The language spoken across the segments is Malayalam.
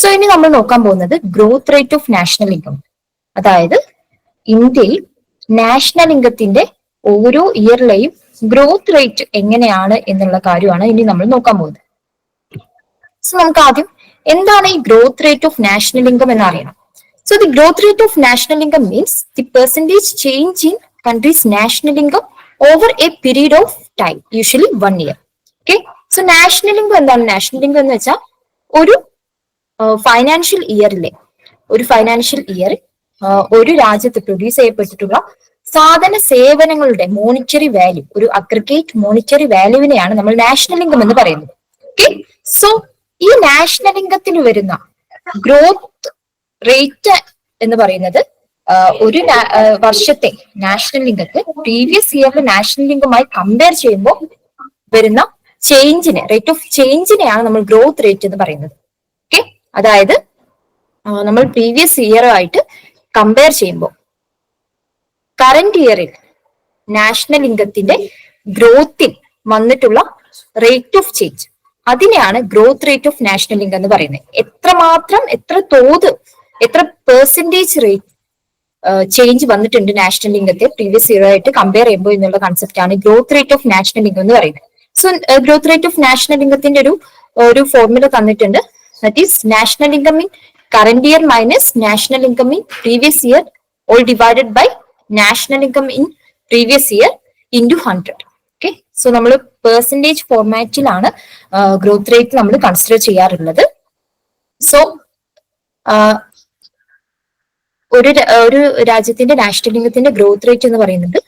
സോ ഇനി നമ്മൾ നോക്കാൻ പോകുന്നത് growth rate of national income. അതായത് ഇന്ത്യയിൽ നാഷണൽ ഇൻകത്തിന്റെ ഓരോ ഇയറിലെയും ഗ്രോത്ത് റേറ്റ് എങ്ങനെയാണ് എന്നുള്ള കാര്യമാണ് ഇനി നമ്മൾ നോക്കാൻ പോകുന്നത്. സോ നമുക്ക് ആദ്യം എന്താണ് ഈ growth rate of national income എന്ന് അറിയണം. So the growth rate of national income means the percentage change in countries national income over A period of time, usually 1 year. Okay, so national income എന്താണ്? നാഷണൽ ഇൻകം എന്ന് വെച്ചാൽ ഒരു ഫൈനാൻഷ്യൽ ഇയറിൽ ഒരു രാജ്യത്ത് പ്രൊഡ്യൂസ് ചെയ്യപ്പെട്ടിട്ടുള്ള സാധന സേവനങ്ങളുടെ മോണിറ്ററി വാല്യൂ, ഒരു അഗ്രിഗേറ്റ് മോണിറ്ററി വാല്യൂവിനെയാണ് നമ്മൾ നാഷണൽ ഇൻകം എന്ന് പറയുന്നത്. ഓക്കെ, സോ ഈ നാഷണൽ ഇൻകത്തിന് വരുന്ന ഗ്രോത്ത് റേറ്റ് എന്ന് പറയുന്നത് ഒരു വർഷത്തെ നാഷണൽ ഇൻകത്തെ പ്രീവിയസ് ഇയറിലെ നാഷണൽ ഇൻകമായി കമ്പയർ ചെയ്യുമ്പോൾ വരുന്ന ചേഞ്ചിനെ, റേറ്റ് ഓഫ് ചേഞ്ചിനെയാണ് നമ്മൾ ഗ്രോത്ത് റേറ്റ് എന്ന് പറയുന്നത്. ഓക്കെ, അതായത് നമ്മൾ പ്രീവിയസ് ഇയറുമായിട്ട് കമ്പയർ ചെയ്യുമ്പോൾ കറന്റ് ഇയറിൽ നാഷണൽ ഇൻകത്തിന്റെ ഗ്രോത്തിൽ വന്നിട്ടുള്ള റേറ്റ് ഓഫ് ചേഞ്ച്, അതിനെയാണ് growth rate of national income എന്ന് പറയുന്നത്. എത്ര പെർസെന്റേജ് റേറ്റ് ചേഞ്ച് വന്നിട്ടുണ്ട് നാഷണൽ ഇൻകത്തെ പ്രീവിയസ് ഇയറുമായിട്ട് കമ്പയർ ചെയ്യുമ്പോൾ എന്നുള്ള കൺസെപ്റ്റ് ആണ് growth rate of national income എന്ന് പറയുന്നത്. So growth rate of national ഇൻകത്തിന്റെ ഒരു ഫോർമുല തന്നിട്ടുണ്ട്. That is national income in current year minus national income in previous year all divided by national income in previous year into 100. Okay, so നമ്മൾ പെർസെന്റേജ് ഫോർമാറ്റിലാണ് ഗ്രോത്ത് റേറ്റ് നമ്മൾ കൺസിഡർ ചെയ്യാറുള്ളത്. സോ ഒരു രാജ്യത്തിന്റെ നാഷണൽ ഇൻകത്തിന്റെ ഗ്രോത്ത് റേറ്റ് എന്ന് പറയുന്നത്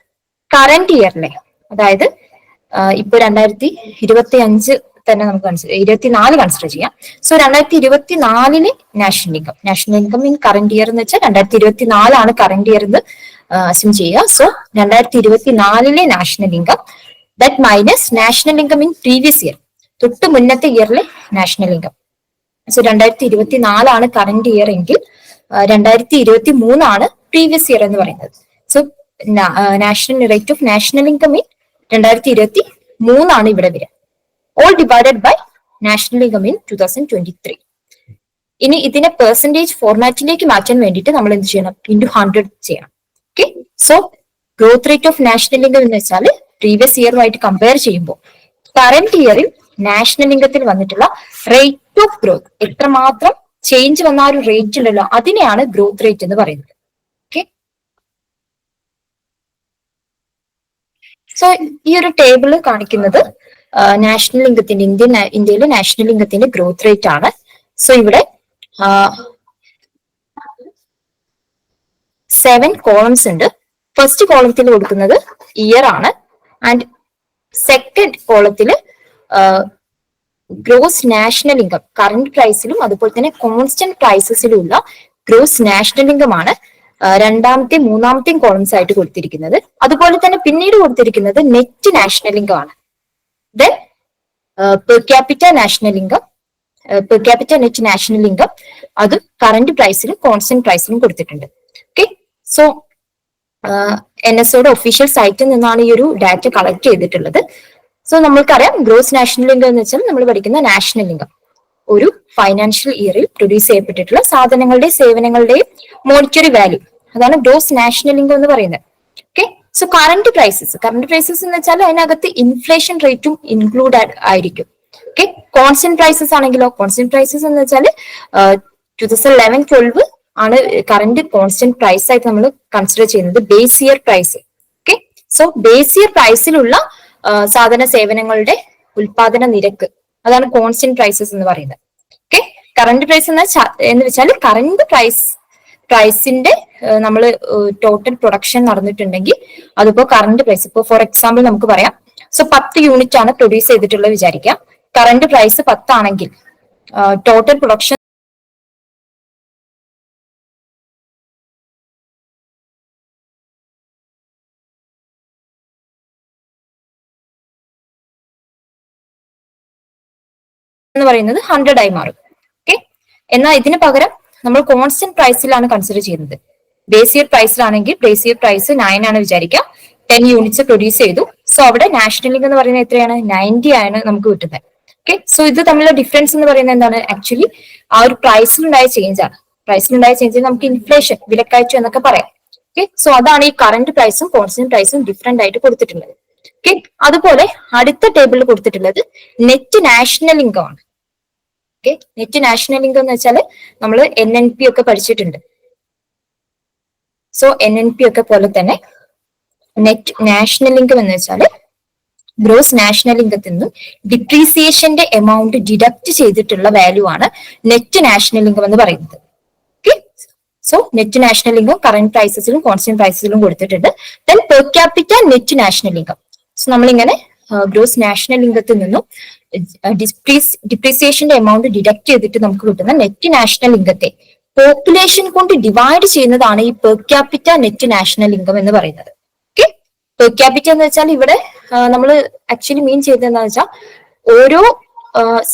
കറന്റ് ഇയറിലെ, അതായത് ഇപ്പൊ 2025 തന്നെ നമുക്ക് 24 കൺസിഡർ ചെയ്യാം. So 2024 national income in current year എന്ന് വെച്ചാൽ 2024 കറന്റ് ഇയർ എന്ന് അസ്യൂം ചെയ്യുക. So 2024 national income that minus national income in previous year, തൊട്ട് മുന്നത്തെ ഇയറിലെ national income. So 2024 current year എങ്കിൽ 2023 പ്രീവിയസ് ഇയർ എന്ന് പറയുന്നത്. So national rate of national income in 2023 ഇവിടെ വരിക, all divided by national income in 2023. ഇനി ഇതിനെ പെർസെന്റേജ് ഫോർമാറ്റിലേക്ക് മാറ്റാൻ വേണ്ടിയിട്ട് നമ്മൾ എന്ത് ചെയ്യണം? ഇൻറ്റു 100 ചെയ്യണം. Okay, so growth rate of national income എന്ന് വെച്ചാൽ പ്രീവിയസ് ഇയറുമായിട്ട് കമ്പയർ ചെയ്യുമ്പോൾ കറന്റ് ഇയറിൽ നാഷണൽ ഇൻകത്തിൽ വന്നിട്ടുള്ള റേറ്റ് ഓഫ് ഗ്രോത്ത്, എത്രമാത്രം ചേഞ്ച് വന്ന ആ ഒരു റേറ്റ് ഉണ്ടല്ലോ, അതിനെയാണ് ഗ്രോത്ത് റേറ്റ് എന്ന് പറയുന്നത്. ഓക്കെ, സോ ഈ ഒരു ടേബിൾ കാണിക്കുന്നത് നാഷണൽ ഇൻകത്തിന്റെ, ഇന്ത്യയിലെ നാഷണൽ ഇൻകത്തിന്റെ ഗ്രോത്ത് റേറ്റ് ആണ്. സോ ഇവിടെ 7 കോളംസ് ഉണ്ട്. ഫസ്റ്റ് കോളത്തിൽ കൊടുക്കുന്നത് ഇയർ ആണ്, ആൻഡ് സെക്കൻഡ് കോളത്തിൽ ഗ്രോസ് നാഷണൽ ഇൻകം കറന്റ് പ്രൈസിലും അതുപോലെ തന്നെ കോൺസ്റ്റന്റ് പ്രൈസസിലും ഉള്ള ഗ്രോസ് നാഷണൽ ഇൻകം ആണ് രണ്ടാമത്തെയും മൂന്നാമത്തെയും കോളംസ് ആയിട്ട് കൊടുത്തിരിക്കുന്നത്. അതുപോലെ തന്നെ പിന്നീട് കൊടുത്തിരിക്കുന്നത് നെറ്റ് നാഷണൽ ഇൻകം ആണ്. Then per capita national income, per capita net national income, അത് കറന്റ് പ്രൈസിലും കോൺസ്റ്റന്റ് പ്രൈസിലും കൊടുത്തിട്ടുണ്ട്. ഓക്കെ, സോ NSOയുടെ ഒഫീഷ്യൽ സൈറ്റിൽ നിന്നാണ് ഈ ഒരു ഡാറ്റ കളക്ട് ചെയ്തിട്ടുള്ളത്. സോ നമ്മൾക്കറിയാം ഗ്രോസ് നാഷണൽ ഇൻകം എന്ന് വെച്ചാൽ നമ്മൾ പഠിക്കുന്ന നാഷണൽ ഇൻകം, ഒരു ഫൈനാൻഷ്യൽ ഇയറിൽ പ്രൊഡ്യൂസ് ചെയ്യപ്പെട്ടിട്ടുള്ള സാധനങ്ങളുടെയും സേവനങ്ങളുടെയും മോണിറ്ററി വാല്യൂ, അതാണ് ഗ്രോസ് നാഷണൽ ഇൻകം എന്ന് പറയുന്നത്. ഓക്കെ, സോ കറന്റ് പ്രൈസസ് എന്ന് വെച്ചാൽ അതിനകത്ത് ഇൻഫ്ലേഷൻ റേറ്റും ഇൻക്ലൂഡ് ആയിരിക്കും. ഓക്കെ, കോൺസ്റ്റന്റ് പ്രൈസസ് ആണെങ്കിലോ, കോൺസ്റ്റന്റ് പ്രൈസസ് എന്ന് വെച്ചാൽ 2011-12 ആണ് കറന്റ് കോൺസ്റ്റന്റ് പ്രൈസ് ആയിട്ട് നമ്മൾ കൺസിഡർ ചെയ്യുന്നത് base year price. Okay, so base year പ്രൈസിലുള്ള സാധന സേവനങ്ങളുടെ ഉൽപാദന നിരക്ക്, അതാണ് കോൺസ്റ്റന്റ് പ്രൈസസ് എന്ന് പറയുന്നത്. ഓക്കെ, കറന്റ് പ്രൈസ് എന്ന് വെച്ചാൽ കറന്റ് പ്രൈസിന്റെ നമ്മൾ ടോട്ടൽ പ്രൊഡക്ഷൻ നടന്നിട്ടുണ്ടെങ്കിൽ അതിപ്പോ കറന്റ് പ്രൈസ്, ഇപ്പൊ ഫോർ എക്സാമ്പിൾ നമുക്ക് പറയാം, സോ 10 യൂണിറ്റ് ആണ് പ്രൊഡ്യൂസ് ചെയ്തിട്ടുള്ളത് വിചാരിക്കാം. കറന്റ് പ്രൈസ് 10 ആണെങ്കിൽ ടോട്ടൽ പ്രൊഡക്ഷൻ എന്ന് പറയുന്നത് 100 ആയി മാറും. ഓക്കെ, എന്നാൽ ഇതിന് പകരം നമ്മൾ കോൺസ്റ്റന്റ് പ്രൈസിലാണ് കൺസിഡർ ചെയ്യുന്നത്. ബേസ് ഇയർ പ്രൈസിലാണെങ്കിൽ ബേസ് ഇയർ പ്രൈസ് 9 ആണ് വിചാരിക്കാം, 10 യൂണിറ്റ്സ് പ്രൊഡ്യൂസ് ചെയ്തു. സോ അവിടെ നാഷണൽ ഇൻകം എന്ന് പറയുന്നത് എത്രയാണ്? 90 ആണ് നമുക്ക് കിട്ടുന്നത്. ഓക്കെ. സോ ഇത് തമ്മിലുള്ള ഡിഫറൻസ് എന്ന് പറയുന്നത് എന്താണ്? ആക്ച്വലി ആ ഒരു പ്രൈസിലുണ്ടായ ചേഞ്ച് ആണ്. പ്രൈസിലുണ്ടായ ചേഞ്ച് നമുക്ക് ഇൻഫ്ലേഷൻ, വിലക്കയറ്റം എന്നൊക്കെ പറയാം. ഓക്കെ. സോ അതാണ് ഈ കറന്റ് പ്രൈസും കോൺസ്റ്റന്റ് പ്രൈസും ഡിഫറെന്റ് ആയിട്ട് കൊടുത്തിട്ടുള്ളത്. ഓക്കെ. അതുപോലെ അടുത്ത ടേബിളിൽ കൊടുത്തിട്ടുള്ളത് നെറ്റ് നാഷണൽ ഇൻകം ആണ്. ഓക്കെ. നെറ്റ് നാഷണൽ ഇൻകം എന്ന് വെച്ചാൽ നമ്മൾ NNP ഒക്കെ പഠിച്ചിട്ടുണ്ട്. സോ NNP ഒക്കെ പോലെ തന്നെ നെറ്റ് നാഷണൽ ഇൻകം എന്ന് വെച്ചാൽ ഗ്രോസ് നാഷണൽ ഇൻകത്തിൽ നിന്നും ഡിപ്രീസിയേഷന്റെ എമൗണ്ട് ഡിഡക്ട് ചെയ്തിട്ടുള്ള വാല്യൂ ആണ് നെറ്റ് നാഷണൽ ഇൻകം എന്ന് പറയുന്നത്. Okay. So net national income current പ്രൈസസിലും കോൺസ്റ്റന്റ് പ്രൈസസിലും കൊടുത്തിട്ടുണ്ട്. Then per capita net national income. So നമ്മളിങ്ങനെ ഗ്രോസ് നാഷണൽ ഇൻകത്തിൽ നിന്നും ഡിപ്രീസിയേഷന്റെ എമൗണ്ട് ഡിഡക്ട് ചെയ്തിട്ട് നമുക്ക് കിട്ടുന്ന നെറ്റ് നാഷണൽ ഇൻകത്തെ പോപ്പുലേഷൻ കൊണ്ട് ഡിവൈഡ് ചെയ്യുന്നതാണ് ഈ per capita net national income എന്ന് പറയുന്നത്. ഓക്കെ. പെർ ക്യാപിറ്റ എന്ന് വെച്ചാൽ ഇവിടെ നമ്മൾ ആക്ച്വലി മീൻ ചെയ്തത് എന്താണെന്ന് വെച്ചാൽ ഓരോ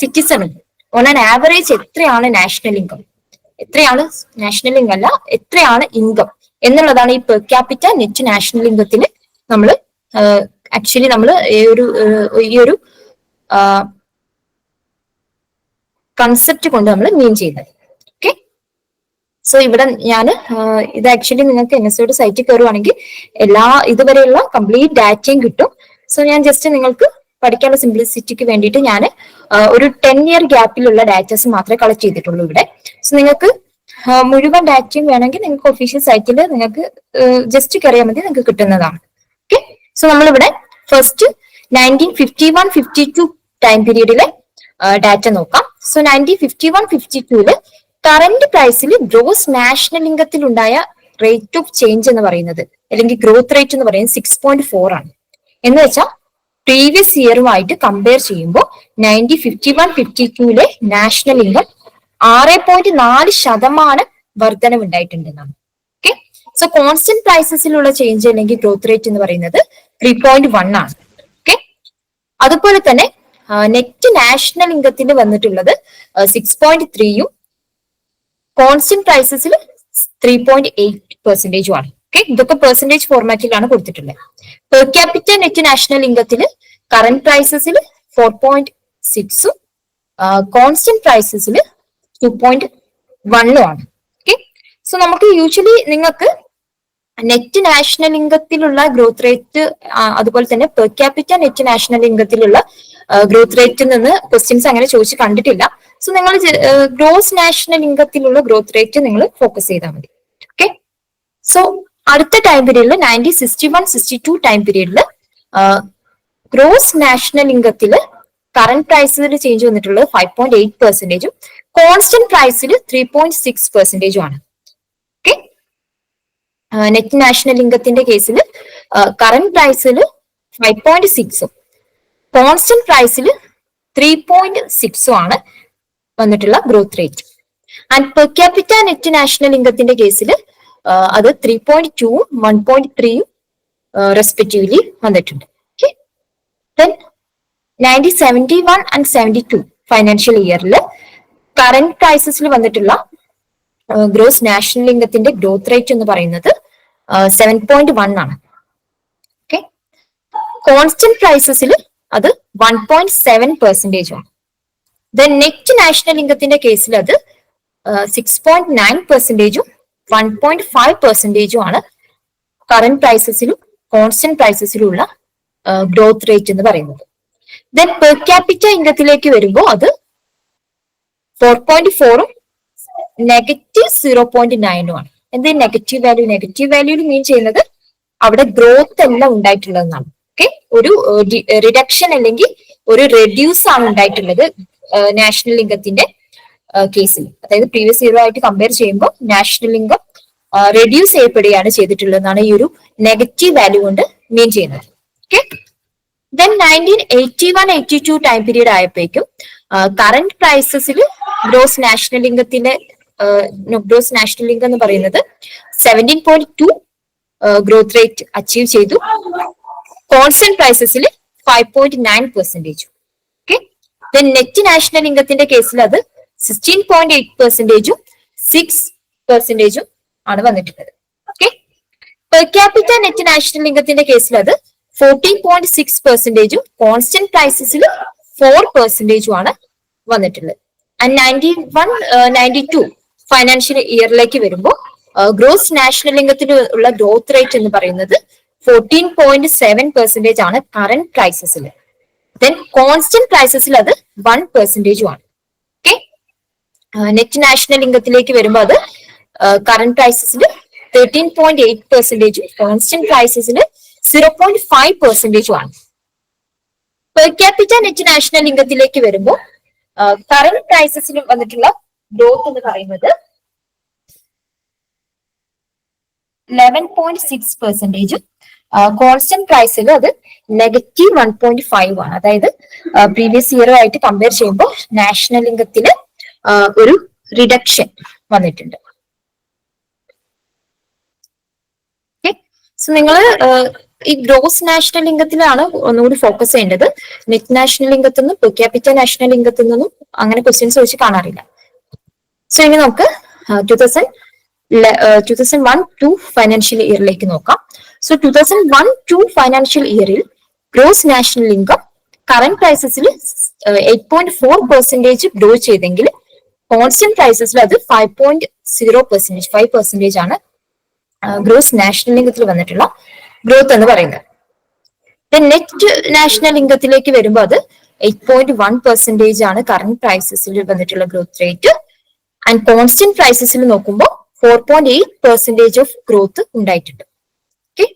സിറ്റിസണും ഓൺ ആൻ ആവറേജ് എത്രയാണ് നാഷണൽ ഇൻകം, എത്രയാണ് നാഷണൽ ഇൻകം അല്ല എത്രയാണ് ഇൻകം എന്നുള്ളതാണ് ഈ പെർ ക്യാപിറ്റ നെറ്റ് നാഷണൽ ഇൻകത്തിന് നമ്മൾ ആക്ച്വലി നമ്മൾ ഈ ഒരു കൺസെപ്റ്റ് കൊണ്ട് നമ്മൾ മീൻ ചെയ്യുന്നത്. ഓക്കെ. സോ ഇവിടെ ഞാൻ ഇത് ആക്ച്വലി നിങ്ങൾക്ക് NSOയുടെ സൈറ്റിൽ കയറുവാണെങ്കിൽ എല്ലാ ഇതുവരെയുള്ള കംപ്ലീറ്റ് ഡാറ്റയും കിട്ടും. സോ ഞാൻ ജസ്റ്റ് നിങ്ങൾക്ക് പഠിക്കാനുള്ള സിംപ്ലിസിറ്റിക്ക് വേണ്ടിയിട്ട് ഞാൻ ഒരു 10 ഇയർ ഗ്യാപ്പിലുള്ള ഡാറ്റാസ് മാത്രമേ കളക്ട് ചെയ്തിട്ടുള്ളൂ ഇവിടെ. സോ നിങ്ങൾക്ക് മുഴുവൻ ഡാറ്റയും വേണമെങ്കിൽ നിങ്ങൾക്ക് ഒഫീഷ്യൽ സൈറ്റിൽ നിങ്ങൾക്ക് ജസ്റ്റ് കയറിയാൽ മതി, നിങ്ങൾക്ക് കിട്ടുന്നതാണ്. ഓക്കെ. സോ നമ്മളിവിടെ ഫസ്റ്റ് 1951-52 ടൈം പീരീഡിലെ ഡാറ്റ നോക്കാം. സോ 1951-52 കറന്റ് പ്രൈസിൽ ഗ്രോസ് നാഷണൽ ഇൻകത്തിൽ ഉണ്ടായ റേറ്റ് ഓഫ് ചേഞ്ച് എന്ന് പറയുന്നത് അല്ലെങ്കിൽ ഗ്രോത്ത് റേറ്റ് എന്ന് പറയുന്നത് 6.4 ആണ്. എന്ന് വെച്ചാൽ പ്രീവിയസ് ഇയറുമായിട്ട് കമ്പയർ ചെയ്യുമ്പോൾ 1951-52 നാഷണൽ ഇൻകം 6.4% വർധനവുണ്ടായിട്ടുണ്ടെന്നാണ്. ഓക്കെ. സോ കോൺസ്റ്റന്റ് പ്രൈസസിലുള്ള ചേഞ്ച് അല്ലെങ്കിൽ ഗ്രോത്ത് റേറ്റ് എന്ന് പറയുന്നത് 3.1 ആണ്. ഓക്കെ. അതുപോലെ തന്നെ നെറ്റ് നാഷണൽ ഇൻകത്തിൽ വന്നിട്ടുള്ളത് 6.3യും കോൺസ്റ്റന്റ് പ്രൈസസിൽ 3.8% ആണ്. ഓക്കെ. ഇതൊക്കെ പെർസെന്റേജ് ഫോർമാറ്റിലാണ് കൊടുത്തിട്ടുള്ളത്. പെർ ക്യാപിറ്റ നെറ്റ് നാഷണൽ ഇൻകത്തിൽ കറന്റ് പ്രൈസസിൽ 4.6ഉം കോൺസ്റ്റന്റ് പ്രൈസസിൽ 2.1 ആണ്. ഓക്കെ. സോ നമുക്ക് യൂഷ്വലി നിങ്ങൾക്ക് നെറ്റ് നാഷണൽ ഇൻകത്തിലുള്ള ഗ്രോത്ത് റേറ്റ് അതുപോലെ തന്നെ പെർ ക്യാപിറ്റ നെറ്റ് നാഷണൽ ഇൻകത്തിലുള്ള ഗ്രോത്ത് റേറ്റിൽ നിന്ന് ക്വസ്റ്റ്യൻസ് അങ്ങനെ ചോദിച്ച് കണ്ടിട്ടില്ല. സോ നിങ്ങൾ ഗ്രോസ് നാഷണൽ ഇൻകത്തിലുള്ള ഗ്രോത്ത് റേറ്റ് നിങ്ങൾ ഫോക്കസ് ചെയ്താൽ മതി. ഓക്കെ. സോ അടുത്ത ടൈം പീരീഡിൽ 1961-62 ടൈം പീരീഡിൽ ഗ്രോസ് നാഷണൽ ഇൻകത്തിൽ കറന്റ് പ്രൈസിൽ ചേഞ്ച് വന്നിട്ടുള്ളത് 5.8%, കോൺസ്റ്റന്റ് പ്രൈസിൽ 3.6% ആണ്. ഓക്കെ. നെറ്റ് നാഷണൽ ഇൻകത്തിന്റെ കേസിൽ കറന്റ് പ്രൈസിൽ 5.6ഉം കോൺസ്റ്റന്റ് പ്രൈസിൽ 3.6ഉം ആണ് വന്നിട്ടുള്ള growth rate. And per capita net national ഇൻകത്തിന്റെ കേസിൽ അത് 3.2ഉം 1.3ഉം റെസ്പെക്റ്റീവ്ലി വന്നിട്ടുണ്ട്. ഓക്കെ. ദെൻ 1971 and 72 ഫൈനാൻഷ്യൽ ഇയറിൽ കറന്റ് പ്രൈസസിൽ വന്നിട്ടുള്ള ഗ്രോസ് നാഷണൽ ഇൻകത്തിന്റെ ഗ്രോത്ത് റേറ്റ് എന്ന് പറയുന്നത് 7.1 ആണ്. ഓക്കെ. കോൺസ്റ്റന്റ് പ്രൈസസിൽ അത് 1.7% ആണ്. ദെൻ നെറ്റ് നാഷണൽ ഇൻകത്തിന്റെ കേസിൽ അത് 6.9%ഉം 1.5%ഉം ആണ് കറന്റ് പ്രൈസസിലും കോൺസ്റ്റന്റ് പ്രൈസസിലുള്ള ഗ്രോത്ത് റേറ്റ് എന്ന് പറയുന്നത്. ദെൻ പെർ ക്യാപിറ്റ ഇൻകത്തിലേക്ക് വരുമ്പോൾ അത് 4.4ഉം -0.9ഉം ആണ്. എന്ത് നെഗറ്റീവ് വാല്യൂ? നെഗറ്റീവ് വാല്യൂല് മീൻ ചെയ്യുന്നത് അവിടെ ഗ്രോത്ത് അല്ല ഉണ്ടായിട്ടുള്ളതെന്നാണ്. ഓക്കെ. ഒരു റിഡക്ഷൻ അല്ലെങ്കിൽ ഒരു റെഡ്യൂസ് ആണ് ഉണ്ടായിട്ടുള്ളത് നാഷണൽ ഇൻകത്തിന്റെ കേസിൽ. അതായത് പ്രീവിയസ് ഇയർ ആയിട്ട് കമ്പയർ ചെയ്യുമ്പോൾ നാഷണൽ ഇൻകം റെഡ്യൂസ് ചെയ്യപ്പെടുകയാണ് ചെയ്തിട്ടുള്ളതെന്നാണ് ഈ ഒരു നെഗറ്റീവ് വാല്യൂ കൊണ്ട് മീൻ ചെയ്യുന്നത്. ഓക്കെ. ദെൻ 1981-82 ടൈം പീരീഡ് ആയപ്പോഴേക്കും കറന്റ് പ്രൈസസിൽ ഗ്രോസ് നാഷണൽ ഇൻകത്തിന്റെ ഗ്രോസ് നാഷണൽ ഇൻകം എന്ന് പറയുന്നത് 17.2 ഗ്രോത്ത് റേറ്റ് അച്ചീവ് ചെയ്തു. കോൺസ്റ്റന്റ് പ്രൈസസിൽ 5.9%. ഓക്കെ. ദെൻ നെറ്റ് നാഷണൽ ഇൻകത്തിന്റെ കേസിൽ അത് 16.8%ഉം 6%ഉം ആണ് വന്നിട്ടുള്ളത്. Okay. Per capita net national ഇൻകത്തിന്റെ കേസിൽ അത് 14.6%ഉം കോൺസ്റ്റന്റ് പ്രൈസസിൽ 4% ആണ് വന്നിട്ടുള്ളത്. ആൻഡ് 92 ഫൈനാൻഷ്യൽ ഇയറിലേക്ക് വരുമ്പോൾ ഗ്രോസ് നാഷണൽ ഇൻകത്തിന് ഉള്ള ഗ്രോത്ത് റേറ്റ് എന്ന് പറയുന്നത് 14.7% ആണ് കറന്റ് പ്രൈസസിൽ. ദെൻ കോൺസ്റ്റന്റ് പ്രൈസസിൽ അത് 1% ആണ്. ഓക്കെ, നെറ്റ് നാഷണൽ ഇൻകത്തിലേക്ക് വരുമ്പോൾ അത് കറന്റ് പ്രൈസസിൽ 13.8%, കോൺസ്റ്റന്റ് പ്രൈസസിൽ 0.5% ആണ്. പെർ ക്യാപിറ്റ നെറ്റ് നാഷണൽ ഇൻകത്തിലേക്ക് വരുമ്പോൾ കറന്റ് പ്രൈസസിൽ വന്നിട്ടുള്ള ഗ്രോത്ത് എന്ന് പറയുന്നത് 11.6%, കോൺസ്റ്റന്റ് പ്രൈസിൽ അത് -1.5 ആണ്. അതായത് പ്രീവിയസ് ഇയറുമായിട്ട് കമ്പയർ ചെയ്യുമ്പോൾ നാഷണൽ ഇൻകത്തിന് ഒരു റിഡക്ഷൻ വന്നിട്ടുണ്ട്. സോ നിങ്ങൾ ഈ ഗ്രോസ് നാഷണൽ ഇൻകത്തിലാണ് ഒന്നുകൂടി ഫോക്കസ് ചെയ്യേണ്ടത്. നെറ്റ് നാഷണൽ ഇൻകത്തിൽ നിന്നും പെർ ക്യാപിറ്റ നാഷണൽ ഇൻകത്തിൽ നിന്നും അങ്ങനെ ക്വസ്റ്റ്യൻസ് വെച്ച് കാണാറില്ല. സോ ഇനി നമുക്ക് 2001-2 ഫൈനാൻഷ്യൽ ഇയറിലേക്ക് നോക്കാം. സോ 2001-2 ഫൈനാൻഷ്യൽ ഇയറിൽ ഗ്രോസ് നാഷണൽ ഇൻകം കറന്റ് പ്രൈസസിൽ 8.4% ഗ്രോ ചെയ്തെങ്കിൽ കോൺസ്റ്റന്റ് പ്രൈസസിൽ അത് 5% ആണ് ഗ്രോസ് നാഷണൽ ഇൻകത്തിൽ വന്നിട്ടുള്ള ഗ്രോത്ത് എന്ന് പറയുന്നത്. നെറ്റ് നാഷണൽ ഇൻകത്തിലേക്ക് വരുമ്പോൾ അത് 8.1% ആണ് കറന്റ് പ്രൈസസിൽ വന്നിട്ടുള്ള ഗ്രോത്ത് റേറ്റ്. ആൻഡ് കോൺസ്റ്റന്റ് പ്രൈസസിൽ നോക്കുമ്പോൾ 4.8% ഓഫ് ഗ്രോത്ത് ഉണ്ടായിട്ടുണ്ട്. Okay,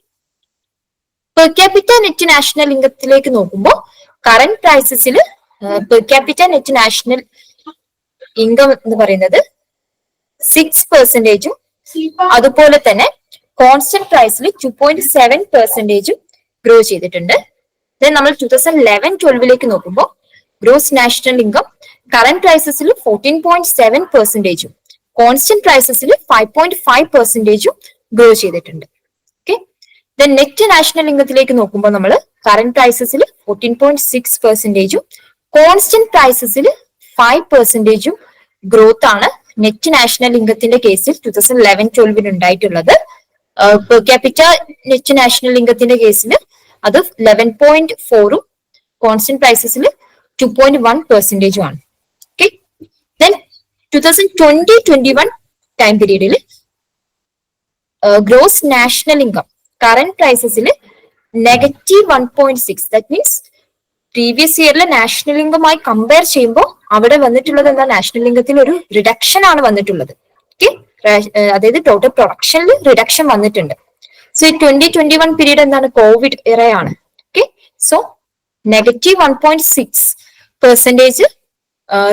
per capita net national ഇൻകത്തിലേക്ക് നോക്കുമ്പോൾ കറന്റ് പ്രൈസസിൽ per capita net national income എന്ന് പറയുന്നത് 6%, അതുപോലെ തന്നെ കോൺസ്റ്റന്റ് പ്രൈസിൽ 2.7% ഗ്രോ ചെയ്തിട്ടുണ്ട്. ദെൻ നമ്മൾ 2011-12 നോക്കുമ്പോൾ ഗ്രോസ് നാഷണൽ ഇൻകം കറന്റ് പ്രൈസസിൽ 14.7%, കോൺസ്റ്റന്റ് പ്രൈസസിൽ 5.5% ഗ്രോ ചെയ്തിട്ടുണ്ട്. ഓക്കെ, ദെൻ നെറ്റ് നാഷണൽ ഇൻകത്തിലേക്ക് നോക്കുമ്പോൾ നമ്മൾ കറന്റ് പ്രൈസസിൽ 14.6%, കോൺസ്റ്റന്റ് പ്രൈസസിൽ 5% ഗ്രോത്ത് ആണ് നെറ്റ് നാഷണൽ ഇൻകത്തിന്റെ കേസിൽ 2011-12 ഉണ്ടായിട്ടുള്ളത്. പെർ ക്യാപിറ്റ നെറ്റ് നാഷണൽ ഇൻകത്തിന്റെ കേസിൽ അത് 11.4, കോൺസ്റ്റന്റ് പ്രൈസസിൽ 2.1% ആണ്. ഓക്കെ, ദെൻ 2020-21 ടൈം പീരീഡിൽ ഗ്രോസ് നാഷണൽ ഇൻകം കറന്റ് പ്രൈസസിൽ -1.6, ദാറ്റ് മീൻസ് പ്രീവിയസ് ഇയറിലെ നാഷണൽ ഇൻകമായി കമ്പയർ ചെയ്യുമ്പോൾ അവിടെ വന്നിട്ടുള്ളത് എന്താ, നാഷണൽ ഇൻകത്തിൽ ഒരു റിഡക്ഷൻ ആണ് വന്നിട്ടുള്ളത്. ഓക്കെ, അതായത് ടോട്ടൽ പ്രൊഡക്ഷനിൽ റിഡക്ഷൻ വന്നിട്ടുണ്ട്. സോ ഈ 2021 പീരീഡ് എന്താണ്, കോവിഡ് ഇറയാണ്. ഓക്കെ, സോ -1.6%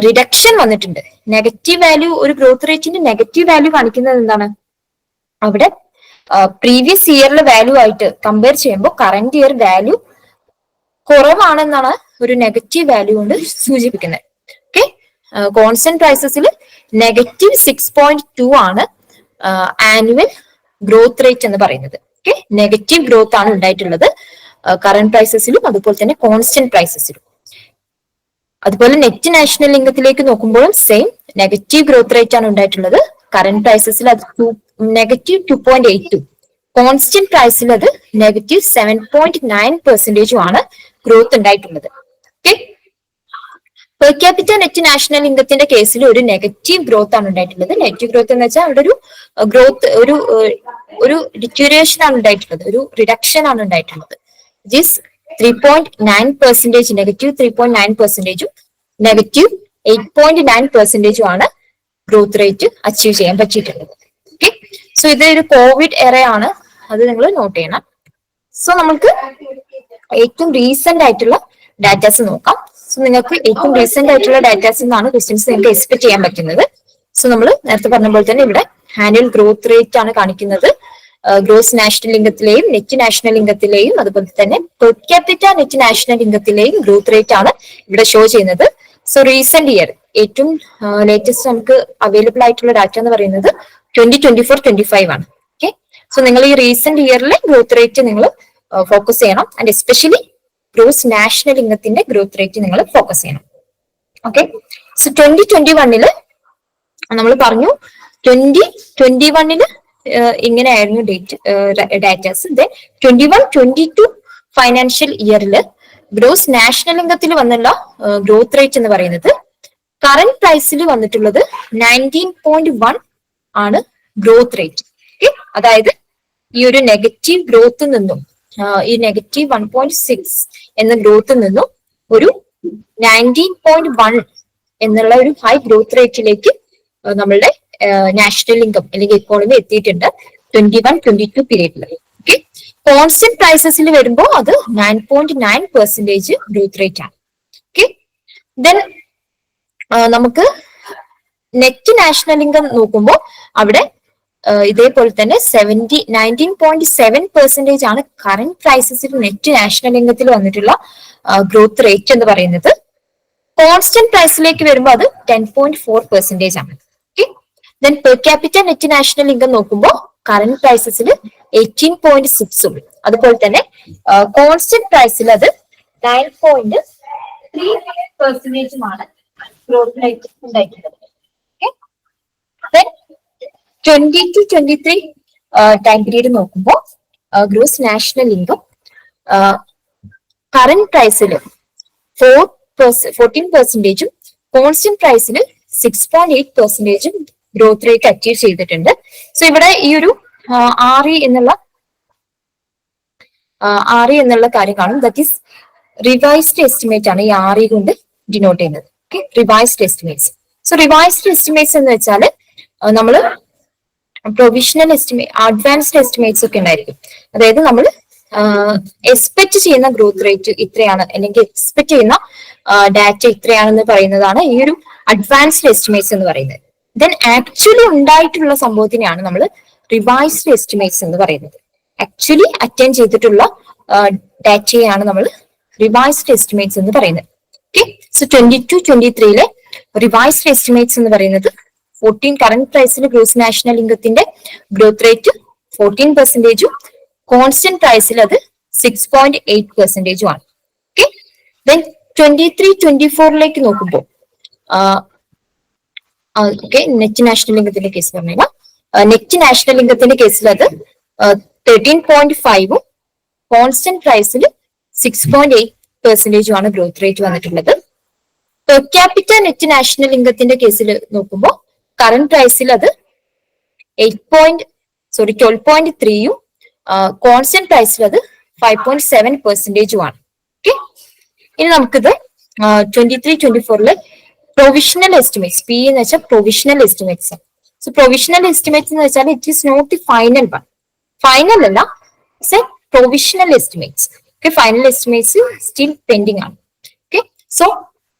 റിഡക്ഷൻ വന്നിട്ടുണ്ട്. നെഗറ്റീവ് വാല്യൂ, ഒരു ഗ്രോത്ത് റേറ്റിന്റെ നെഗറ്റീവ് വാല്യൂ കാണിക്കുന്നത് എന്താണ്, അവിടെ പ്രീവിയസ് ഇയറിലെ വാല്യൂ ആയിട്ട് കമ്പയർ ചെയ്യുമ്പോൾ കറന്റ് ഇയർ വാല്യൂ കുറവാണെന്നാണ് ഒരു നെഗറ്റീവ് വാല്യൂ കൊണ്ട് സൂചിപ്പിക്കുന്നത്. ഓക്കെ, കോൺസ്റ്റന്റ് പ്രൈസസിൽ -6.2 ആണ് ആനുവൽ ഗ്രോത്ത് റേറ്റ് എന്ന് പറയുന്നത്. ഓക്കെ, നെഗറ്റീവ് ഗ്രോത്ത് ആണ് ഉണ്ടായിട്ടുള്ളത് കറന്റ് പ്രൈസസിലും അതുപോലെ തന്നെ കോൺസ്റ്റന്റ് പ്രൈസസിലും. അതുപോലെ നെറ്റ് നാഷണൽ ഇൻകത്തിലേക്ക് നോക്കുമ്പോഴും സെയിം നെഗറ്റീവ് ഗ്രോത്ത് റേറ്റ് ആണ് ഉണ്ടായിട്ടുള്ളത്. കറന്റ് പ്രൈസസിൽ അത് -2.82, കോൺസ്റ്റന്റ് പ്രൈസിൽ അത് -7.9% ആണ് ഗ്രോത്ത് ഉണ്ടായിട്ടുള്ളത്. Okay, per capita net national ഇൻകത്തിന്റെ കേസിൽ ഒരു നെഗറ്റീവ് ഗ്രോത്ത് ആണ് ഉണ്ടായിട്ടുള്ളത്. നെഗറ്റീവ് ഗ്രോത്ത് എന്ന് വെച്ചാൽ അവിടെ ഒരു ഗ്രോത്ത് ഒരു ഡിറ്റീരിയേഷൻ ആണ് ഉണ്ടായിട്ടുള്ളത്, ഒരു റിഡക്ഷൻ ആണ് ഉണ്ടായിട്ടുള്ളത്. ജിസ് 3.9%, -3.9%, -8.9% ആണ് ഗ്രോത്ത് റേറ്റ് അച്ചീവ് ചെയ്യാൻ പറ്റിയിട്ടുള്ളത്. ഓക്കെ, സോ ഇത് ഒരു കോവിഡ് എറയാണ്, അത് നിങ്ങൾ നോട്ട് ചെയ്യണം. സോ നമുക്ക് ഏറ്റവും റീസെന്റ് ആയിട്ടുള്ള ഡാറ്റാസ് നോക്കാം. സോ നിങ്ങൾക്ക് ഏറ്റവും റീസെന്റ് ആയിട്ടുള്ള ഡാറ്റാസിൽ നിന്നാണ് ക്വസ്റ്റ്യൻസ് നിങ്ങൾക്ക് എക്സ്പെക്ട് ചെയ്യാൻ പറ്റുന്നത്. സോ നമ്മൾ നേരത്തെ പറഞ്ഞ പോലെ തന്നെ ഇവിടെ ആനുവൽ ഗ്രോത്ത് റേറ്റ് ആണ് കാണിക്കുന്നത്. ഗ്രോസ് നാഷണൽ ഇൻകത്തിലെയും നെറ്റ് നാഷണൽ ഇൻകത്തിലെയും അതുപോലെ തന്നെ പെർ ക്യാപിറ്റ നെറ്റ് നാഷണൽ ഇൻകത്തിലെയും ഗ്രോത്ത് റേറ്റ് ആണ് ഇവിടെ ഷോ ചെയ്യുന്നത്. സോ റീസെന്റ് ഇയർ ഏറ്റവും ലേറ്റസ്റ്റ് നമുക്ക് അവൈലബിൾ ആയിട്ടുള്ള ഡാറ്റ എന്ന് പറയുന്നത് 2024-25 ആണ്. ഓക്കെ, സോ നിങ്ങൾ ഈ റീസെന്റ് ഇയറിലെ ഗ്രോത്ത് റേറ്റ് നിങ്ങൾ ഫോക്കസ് ചെയ്യണം. ആൻഡ് എസ്പെഷ്യലി ഗ്രോസ് നാഷണൽ ഇൻകത്തിന്റെ ഗ്രോത്ത് റേറ്റ് നിങ്ങൾ ഫോക്കസ് ചെയ്യണം. ഓക്കെ, സോ 2021 നമ്മൾ പറഞ്ഞു 2021 ഇങ്ങനെയായിരുന്നു ഡാറ്റാസ്. ദെൻ 21-22 ഫൈനാൻഷ്യൽ ഇയറിൽ ഗ്രോസ് നാഷണൽ ഇൻകത്തിൽ വന്നുള്ള ഗ്രോത്ത് റേറ്റ് എന്ന് പറയുന്നത് കറന്റ് പ്രൈസിൽ വന്നിട്ടുള്ളത് 19.1 ആണ് ഗ്രോത്ത് റേറ്റ്. ഓക്കെ, അതായത് ഈ ഒരു നെഗറ്റീവ് ഗ്രോത്തിൽ നിന്നും ഈ നെഗറ്റീവ് 1.6 എന്ന ഗ്രോത്തിൽ നിന്നും ഒരു 19.1 എന്നുള്ള ഒരു ഹൈ ഗ്രോത്ത് റേറ്റിലേക്ക് നമ്മളുടെ നാഷണൽ ഇൻകം അല്ലെങ്കിൽ എക്കോണമി എത്തിയിട്ടുണ്ട് 21-22 പീരീഡിൽ. ഓക്കെ, കോൺസ്റ്റന്റ് പ്രൈസസിൽ വരുമ്പോൾ അത് 9.9% ഗ്രോത്ത് റേറ്റ് ആണ്. ഓക്കെ, ദെൻ നമുക്ക് നെറ്റ് നാഷണൽ ഇൻകം നോക്കുമ്പോൾ അവിടെ ഇതേപോലെ തന്നെ 19.7% ആണ് കറന്റ് പ്രൈസസിൽ നെറ്റ് നാഷണൽ ഇൻകത്തിൽ വന്നിട്ടുള്ള ഗ്രോത്ത് റേറ്റ് എന്ന് പറയുന്നത്. കോൺസ്റ്റന്റ് പ്രൈസിലേക്ക് വരുമ്പോൾ അത് 10.4% ആണ്. Okay, then per capita net national income നോക്കുമ്പോൾ കറന്റ് പ്രൈസസിൽ 18.6 അതുപോലെ തന്നെ കോൺസ്റ്റന്റ് പ്രൈസിൽ അത് 9.3% ഗ്രോത്ത് റേറ്റ് ഉണ്ടായിട്ടുള്ളത്. 20-23 ടൈം പീരീഡ് നോക്കുമ്പോൾ ഗ്രോസ് നാഷണൽ ഇൻകം കറന്റ് പ്രൈസിൽ 14%, കോൺസ്റ്റന്റ് പ്രൈസിൽ 6.8% ഗ്രോത്ത് റേറ്റ് അച്ചീവ് ചെയ്തിട്ടുണ്ട്. സോ ഇവിടെ ഈ ഒരു RE എന്നുള്ള കാര്യം കാണും. ദാറ്റ് ഈസ് റിവൈസ്ഡ് എസ്റ്റിമേറ്റ് ആണ് ഈ RE കൊണ്ട് ഡിനോട്ട് ചെയ്യുന്നത്. Okay, revised estimates. So revised estimates എന്ന് വെച്ചാൽ നമ്മൾ പ്രൊവിഷണൽ എസ്റ്റിമേറ്റ്, അഡ്വാൻസ്ഡ് എസ്റ്റിമേറ്റ്സ് ഒക്കെ ഉണ്ടായിരിക്കും. അതായത് നമ്മൾ എക്സ്പെക്ട് ചെയ്യുന്ന ഗ്രോത്ത് റേറ്റ് ഇത്രയാണ് അല്ലെങ്കിൽ എക്സ്പെക്ട് ചെയ്യുന്ന ഡാറ്റ ഇത്രയാണെന്ന് പറയുന്നതാണ് ഈ ഒരു അഡ്വാൻസ്ഡ് എസ്റ്റിമേറ്റ്സ് എന്ന് പറയുന്നത്. ദെൻ ആക്ച്വലി ഉണ്ടായിട്ടുള്ള സംഭവത്തിനെയാണ് നമ്മൾ റിവൈസ്ഡ് എസ്റ്റിമേറ്റ്സ് എന്ന് പറയുന്നത്. ആക്ച്വലി അറ്റൻഡ് ചെയ്തിട്ടുള്ള ഡാറ്റയാണ് നമ്മൾ റിവൈസ്ഡ് എസ്റ്റിമേറ്റ്സ് എന്ന് പറയുന്നത്. ഓക്കെ, സോ 22-23 റിവൈസ്ഡ് എസ്റ്റിമേറ്റ്സ് എന്ന് പറയുന്നത് 14 കറന്റ് പ്രൈസിൽ ഗ്രോസ് നാഷണൽ ഇൻകത്തിന്റെ ഗ്രോത്ത് റേറ്റ് 14%, കോൺസ്റ്റന്റ് പ്രൈസിൽ അത് 6.8% ആണ്. ഓക്കെ, ദെൻ 23-24 നോക്കുമ്പോൾ ഓക്കെ നെറ്റ് നാഷണൽ ഇൻകത്തിന്റെ കേസ് പറഞ്ഞാൽ നെറ്റ് നാഷണൽ ഇൻകത്തിന്റെ കേസിൽ അത് 13.5 കോൺസ്റ്റന്റ് പ്രൈസിൽ 6.8% ആണ് ഗ്രോത്ത് റേറ്റ് വന്നിട്ടുള്ളത്. പെർ ക്യാപിറ്റ നെറ്റ് നാഷണൽ ഇൻകത്തിന്റെ കേസിൽ നോക്കുമ്പോൾ കറന്റ് പ്രൈസിൽ അത് 12.3 കോൺസ്റ്റന്റ് പ്രൈസിൽ അത് 5.7% ആണ്. ഓക്കെ, ഇനി നമുക്കിത് 23-24 പ്രൊവിഷണൽ എസ്റ്റിമേറ്റ്സ്, പി എന്ന് വെച്ചാൽ provisional estimates. So provisional estimates എന്ന് വെച്ചാൽ it is not the final one. Final അല്ല, it's a provisional estimates. Okay, final estimates still pending ആണ്. ഓക്കെ, സോ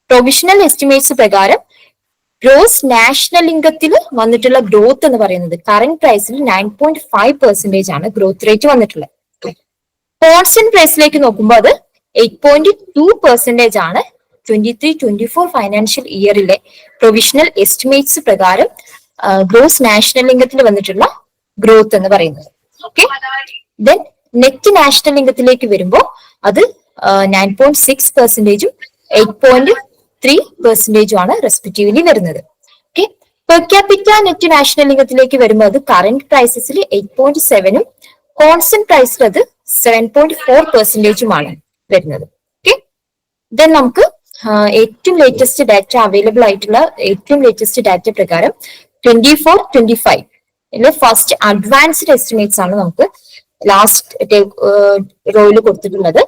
പ്രൊവിഷണൽ എസ്റ്റിമേറ്റ്സ് പ്രകാരം ഗ്രോസ് നാഷണൽ ഇൻകത്തിൽ വന്നിട്ടുള്ള ഗ്രോത്ത് എന്ന് പറയുന്നത് കറന്റ് പ്രൈസിൽ 9.5% ആണ് ഗ്രോത്ത് റേറ്റ് വന്നിട്ടുള്ളത്. കോൺസ്റ്റന്റ് പ്രൈസിലേക്ക് നോക്കുമ്പോൾ അത് 8.2% ആണ് 23-24 ഫൈനാൻഷ്യൽ ഇയറിലെ പ്രൊവിഷണൽ എസ്റ്റിമേറ്റ്സ് പ്രകാരം ഗ്രോസ് നാഷണൽ ഇൻകത്തിൽ വന്നിട്ടുള്ള ഗ്രോത്ത് എന്ന് പറയുന്നത്. ഓക്കെ, ദെൻ നെറ്റ് നാഷണൽ ഇൻകത്തിലേക്ക് വരുമ്പോൾ അത് 9.6%, 8.3% ആണ് റെസ്പെക്റ്റീവ്ലി വരുന്നത്. Okay, per capita net national ഇൻകത്തിലേക്ക് വരുമ്പോൾ അത് കറന്റ് പ്രൈസസിൽ 8.7, കോൺസ്റ്റന്റ് പ്രൈസിൽ അത് 7.4% ആണ് വരുന്നത്. ഓക്കെ, ദെൻ നമുക്ക് ഏറ്റവും ലേറ്റസ്റ്റ് ഡാറ്റ അവൈലബിൾ ആയിട്ടുള്ള ഏറ്റവും ലേറ്റസ്റ്റ് ഡാറ്റ പ്രകാരം 24-25 ഫസ്റ്റ് അഡ്വാൻസ്ഡ് എസ്റ്റിമേറ്റ്സ് ആണ് നമുക്ക് ലാസ്റ്റ് റോയിൽ കൊടുത്തിട്ടുള്ളത്.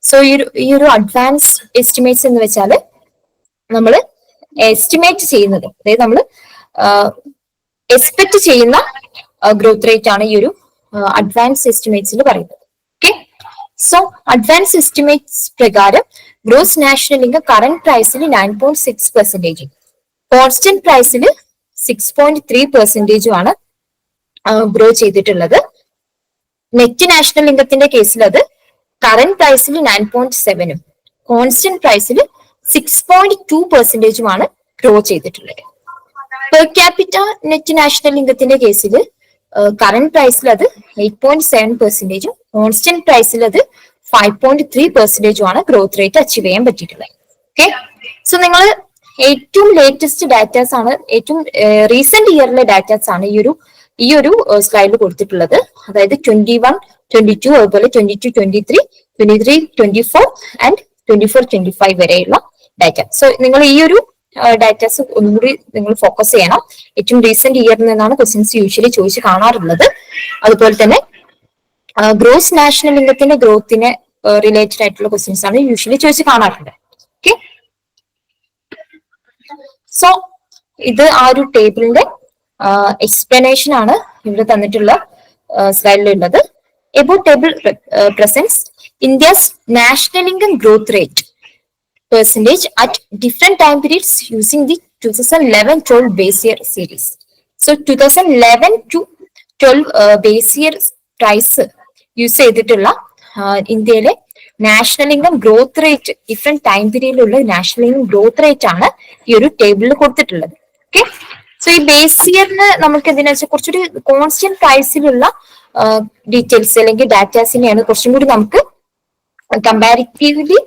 സോ ഈ ഒരു അഡ്വാൻസ് എസ്റ്റിമേറ്റ്സ് എന്ന് വെച്ചാൽ നമ്മൾ എസ്റ്റിമേറ്റ് ചെയ്യുന്നത്, അതായത് നമ്മൾ എക്സ്പെക്ട് ചെയ്യുന്ന ഗ്രോത്ത് റേറ്റ് ആണ് ഈ ഒരു അഡ്വാൻസ് എസ്റ്റിമേറ്റ്സിൽ പറയുന്നത്. ഓക്കെ, സോ അഡ്വാൻസ് എസ്റ്റിമേറ്റ്സ് പ്രകാരം ഗ്രോസ് നാഷണൽ ഇൻകം കറന്റ് പ്രൈസിൽ 9.6%, കോൺസ്റ്റന്റ് പ്രൈസിൽ 6.3% ആണ് ഗ്രോ ചെയ്തിട്ടുള്ളത്. നെറ്റ് നാഷണൽ ഇൻകത്തിന്റെ കേസിൽ അത് കറന്റ് പ്രൈസിൽ 9.7, കോൺസ്റ്റന്റ് പ്രൈസിൽ 6.2% ആണ് ഗ്രോ ചെയ്തിട്ടുള്ളത്. പെർ ക്യാപിറ്റ നെറ്റ് നാഷണൽ ഇൻകത്തിന്റെ കേസിൽ കറന്റ് പ്രൈസിൽ അത് 8.7%, കോൺസ്റ്റന്റ് പ്രൈസിൽ അത് 5.3% ആണ് ഗ്രോത്ത് റേറ്റ് അച്ചീവ് ചെയ്യാൻ പറ്റിയിട്ടുള്ളത്. ഓക്കെ, സോ നിങ്ങൾ ഏറ്റവും ലേറ്റസ്റ്റ് ഡാറ്റാസ് ആണ്, ഏറ്റവും റീസെന്റ് ഇയറിലെ ഡാറ്റാസ് ആണ് ഈ ഒരു സ്ലൈഡിൽ കൊടുത്തിട്ടുള്ളത്. അതായത് 21-22 അതുപോലെ 22-23, 23-24 ആൻഡ് 24-25 വരെയുള്ള ഡാറ്റ. സോ നിങ്ങൾ ഈ ഒരു ഡാറ്റാസ് ഒന്നുകൂടി നിങ്ങൾ ഫോക്കസ് ചെയ്യണം. ഏറ്റവും റീസെന്റ് ഇയറിൽ നിന്നാണ് ക്വസ്റ്റ്യൻസ് യൂഷ്വലി ചോദിച്ച് കാണാറുള്ളത്. അതുപോലെ തന്നെ ഗ്രോസ് നാഷണൽ ഇൻകത്തിന്റെ ഗ്രോത്തിനെ റിലേറ്റഡ് ആയിട്ടുള്ള ക്വസ്റ്റ്യൻസ് ആണ് യൂഷ്വലി ചോദിച്ച് കാണാറുണ്ട്. ഓക്കെ, സോ ഇത് ആ ഒരു ടേബിളിന്റെ എക്സ്പ്ലനേഷൻ ആണ് ഇവിടെ തന്നിട്ടുള്ള സ്ലൈഡിലുള്ളത്. About table presents India's national income growth rate percentage at different time periods using the 2011-12 base year series. So 2011 to 12 base year price use ചെയ്തിട്ടുള്ള ഇന്ത്യയിലെ national income growth rate different time പീരീഡിലുള്ള നാഷണൽ ഇൻകം ഗ്രോത്ത് റേറ്റ് ആണ് ഈ ഒരു ടേബിളിൽ കൊടുത്തിട്ടുള്ളത്. ഓക്കെ, സോ ഈ ബേസ് ഇയറിന് നമുക്ക് എന്തിനാ വെച്ചാൽ കുറച്ചുകൂടി കോൺസ്റ്റന്റ് പ്രൈസിലുള്ള ഡീറ്റെയിൽസ് അല്ലെങ്കിൽ ഡാറ്റാസിനെയാണ് കുറച്ചും കൂടി നമുക്ക് കമ്പാരിറ്റീവ്ലി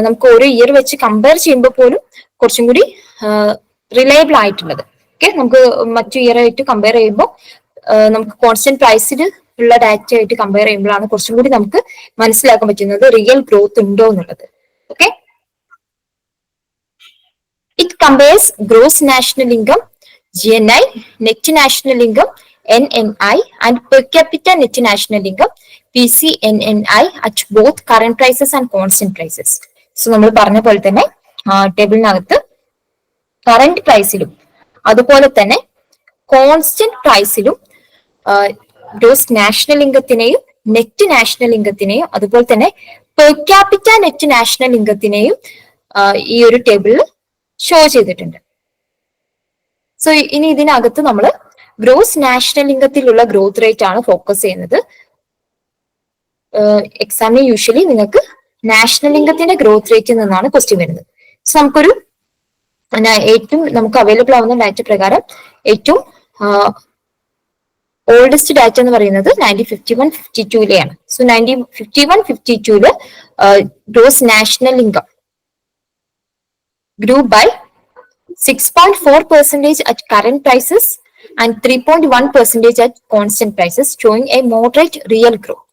നമുക്ക് ഓരോ ഇയർ വെച്ച് കമ്പയർ ചെയ്യുമ്പോൾ പോലും കുറച്ചും കൂടി റിലയബിൾ ആയിട്ടുള്ളത്. ഓക്കെ, നമുക്ക് മറ്റു ഇയർ ആയിട്ട് കമ്പയർ ചെയ്യുമ്പോൾ നമുക്ക് കോൺസ്റ്റന്റ് പ്രൈസിൽ ഉള്ള ഡാറ്റ ആയിട്ട് കമ്പയർ ചെയ്യുമ്പോഴാണ് കുറച്ചും കൂടി നമുക്ക് മനസ്സിലാക്കാൻ പറ്റുന്നത് റിയൽ ഗ്രോത്ത് ഉണ്ടോ എന്നുള്ളത്. Okay, it compares gross national income, GNI, net national income, NNI, and per capita net national income, PCNNI, at both current prices and constant prices. So നമ്മൾ പറഞ്ഞ പോലെ തന്നെ ടേബിളിനകത്ത് കറന്റ് പ്രൈസിലും അതുപോലെ തന്നെ കോൺസ്റ്റന്റ് പ്രൈസിലും ഗ്രോസ് നാഷണൽ ഇൻകത്തിനെയും നെറ്റ് നാഷണൽ ഇൻകത്തിനെയും അതുപോലെ തന്നെ പെർ ക്യാപിറ്റ നെറ്റ് നാഷണൽ ഇൻകത്തിനെയും ഈ ഒരു ടേബിളിൽ ഷോ ചെയ്തിട്ടുണ്ട്. സോ ഇനി ഇതിനകത്ത് നമ്മൾ ഗ്രോസ് നാഷണൽ ഇൻകത്തിലുള്ള ഗ്രോത്ത് റേറ്റ് ആണ് ഫോക്കസ് ചെയ്യുന്നത്. എക്സാമിന് യൂഷ്വലി നിങ്ങൾക്ക് നാഷണൽ ഇൻകത്തിന്റെ ഗ്രോത്ത് റേറ്റിൽ നിന്നാണ് ക്വസ്റ്റ്യൻ വരുന്നത്. സോ നമുക്കൊരു ഏറ്റവും നമുക്ക് അവൈലബിൾ ആവുന്ന ഡാറ്റ പ്രകാരം ഏറ്റവും ഓൾഡസ്റ്റ് ഡാറ്റ എന്ന് പറയുന്നത് 1951-52 so 1951-52 gross national income grew by 6.4% at current prices and 3.1% at constant prices, showing a moderate real growth.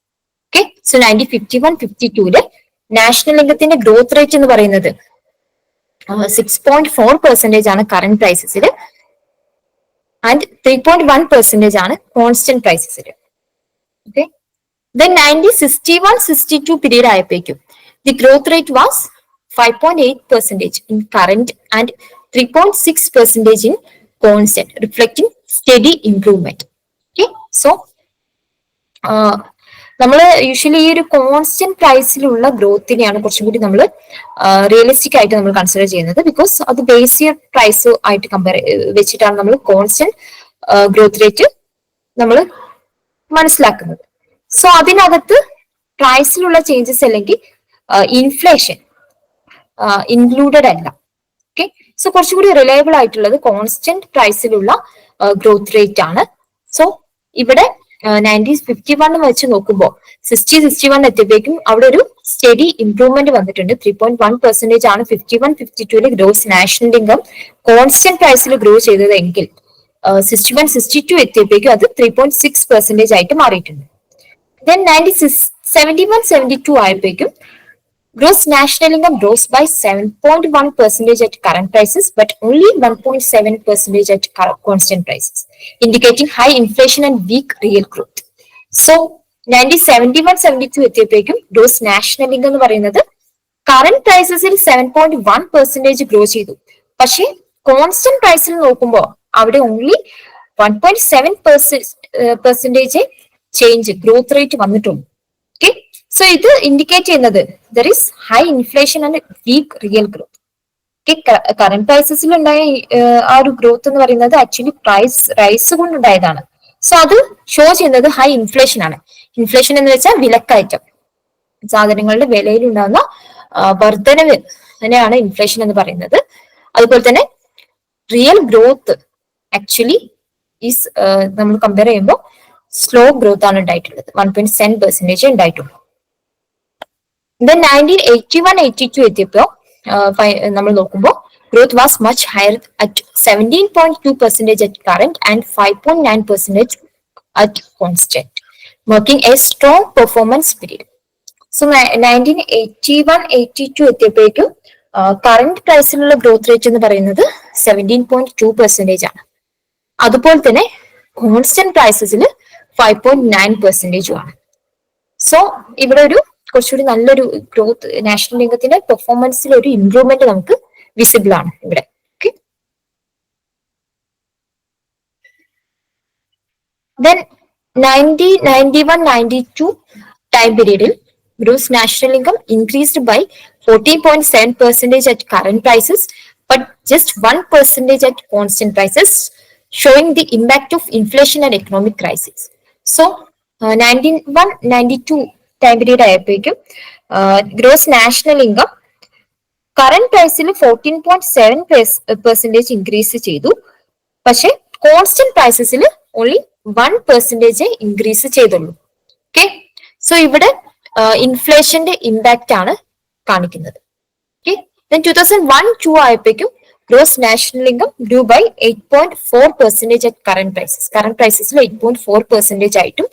Okay, so 1951-52 national ഇൻകത്തിന്റെ ഗ്രോത്ത് റേറ്റ് എന്ന് പറയുന്നത് 6.4% ആണ് കറന്റ് പ്രൈസസിൽ ആൻഡ് 3.1% ആണ് കോൺസ്റ്റന്റ് പ്രൈസസിൽ. ഓക്കെ, ദെൻ 1961-62 പീരീഡ് ആയപ്പോഴേക്കും the growth rate was 5.8% in current and 3.6% in constant, reflecting steady improvement. Okay, so നമ്മൾ യൂഷ്വലി ഈ ഒരു കോൺസ്റ്റന്റ് പ്രൈസിലുള്ള ഗ്രോത്തിനെയാണ് കുറച്ചും കൂടി നമ്മൾ റിയലിസ്റ്റിക് ആയിട്ട് നമ്മൾ കൺസിഡർ ചെയ്യുന്നത്. ബിക്കോസ് അത് ബേസ് ഇയർ പ്രൈസ് ആയിട്ട് കമ്പയർ വെച്ചിട്ടാണ് നമ്മൾ കോൺസ്റ്റന്റ് ഗ്രോത്ത് റേറ്റ് നമ്മൾ മനസ്സിലാക്കുന്നത്. സോ അതിനകത്ത് പ്രൈസിലുള്ള ചേഞ്ചസ് അല്ലെങ്കിൽ ഇൻഫ്ലേഷൻ ഇൻക്ലൂഡഡ് അല്ല. ഓക്കെ, സോ കുറച്ചുകൂടി റിലയബിൾ ആയിട്ടുള്ളത് കോൺസ്റ്റന്റ് പ്രൈസിലുള്ള ഗ്രോത്ത് റേറ്റ് ആണ്. സോ ഇവിടെ 1951 വെച്ച് നോക്കുമ്പോൾ 60-61 എത്തിയപ്പോഴേക്കും അവിടെ ഒരു സ്റ്റഡി ഇംപ്രൂവ്മെന്റ് വന്നിട്ടുണ്ട്. 3.1% ആണ് 51-52 ഗ്രോസ് നാഷണൽ ഇൻകം കോൺസ്റ്റന്റ് പ്രൈസിൽ ഗ്രോ ചെയ്തതെങ്കിൽ 61-62 എത്തിയപ്പോഴേക്കും അത് 3.6% ആയിട്ട് മാറിയിട്ടുണ്ട്. ദെൻ 1971-72 ആയപ്പോഴേക്കും gross national income rose by 7.1% at current prices, but only 1.7% at constant prices, indicating high inflation and weak real growth. So 1971-72 എത്തിയപ്പോഴേക്കും gross national income എന്ന് പറയുന്നത് കറന്റ് പ്രൈസസിൽ 7.1% ഗ്രോ ചെയ്തു. പക്ഷേ കോൺസ്റ്റന്റ് പ്രൈസിൽ നോക്കുമ്പോൾ അവിടെ ഓൺലി 1.7% ചേഞ്ച് ഗ്രോത്ത് റേറ്റ് വന്നിട്ടുണ്ട്. ഓക്കെ, സോ ഇത് ഇൻഡിക്കേറ്റ് ചെയ്യുന്നത് there is high inflation and weak real growth. Okay, current പ്രൈസസിൽ ഉണ്ടായ ആ ഒരു ഗ്രോത്ത് എന്ന് പറയുന്നത് ആക്ച്വലി പ്രൈസ് റൈസ് കൊണ്ടുണ്ടായതാണ്. സോ അത് ഷോ ചെയ്യുന്നത് ഹൈ ഇൻഫ്ലേഷൻ ആണ്. ഇൻഫ്ലേഷൻ എന്ന് വെച്ചാൽ വിലക്കയറ്റം, സാധനങ്ങളുടെ വിലയിൽ ഉണ്ടാകുന്ന വർധനവ് തന്നെയാണ് ഇൻഫ്ലേഷൻ എന്ന് പറയുന്നത്. അതുപോലെ തന്നെ റിയൽ ഗ്രോത്ത് ആക്ച്വലി ഈസ് നമ്മൾ കമ്പയർ ചെയ്യുമ്പോൾ സ്ലോ ഗ്രോത്ത് ആണ് ഉണ്ടായിട്ടുള്ളത്. 1.7% ഉണ്ടായിട്ടുള്ളൂ. ദെൻ 1981-82 എത്തിയപ്പോ നമ്മൾ നോക്കുമ്പോൾ growth was much higher at 17.2% at current and 5.9% at constant, marking a strong performance period. So 1981-82 എത്തിയപ്പോഴേക്കും കറന്റ് പ്രൈസിലുള്ള ഗ്രോത്ത് റേറ്റ് എന്ന് പറയുന്നത് 17.2% ആണ്. അതുപോലെ തന്നെ കോൺസ്റ്റന്റ് പ്രൈസസിൽ 5.9% ആണ്. സോ ഇവിടെ ഒരു കുറച്ചുകൂടി നല്ലൊരു ഗ്രോത്ത്, നാഷണൽ ഇൻകത്തിന്റെ പെർഫോമൻസിൽ ഒരു ഇംപ്രൂവ്മെന്റ് നമുക്ക് വിസിബിൾ ആണ് ഇവിടെ. Then 1991-92 time period, gross national income increased by 14.7% at current prices, but just 1% at constant prices, showing the impact of inflation and economic crisis. So, 91-92 time period ആയപ്പോഴേക്കും gross national income കറന്റ് പ്രൈസിൽ 14.7% ഇൻക്രീസ് ചെയ്തു. പക്ഷെ കോൺസ്റ്റന്റ് പ്രൈസസിൽ ഓൺലി 1% ഇൻക്രീസ് ചെയ്തുള്ളൂ. ഓക്കെ, സോ ഇവിടെ ഇൻഫ്ലേഷന്റെ ഇമ്പാക്റ്റ് ആണ് കാണിക്കുന്നത്. ഓക്കെ, 2001-2 ആയപ്പോഴേക്കും gross national income grew by 8.4% at current prices. Current പ്രൈസസിൽ 8.4% ആയിട്ടും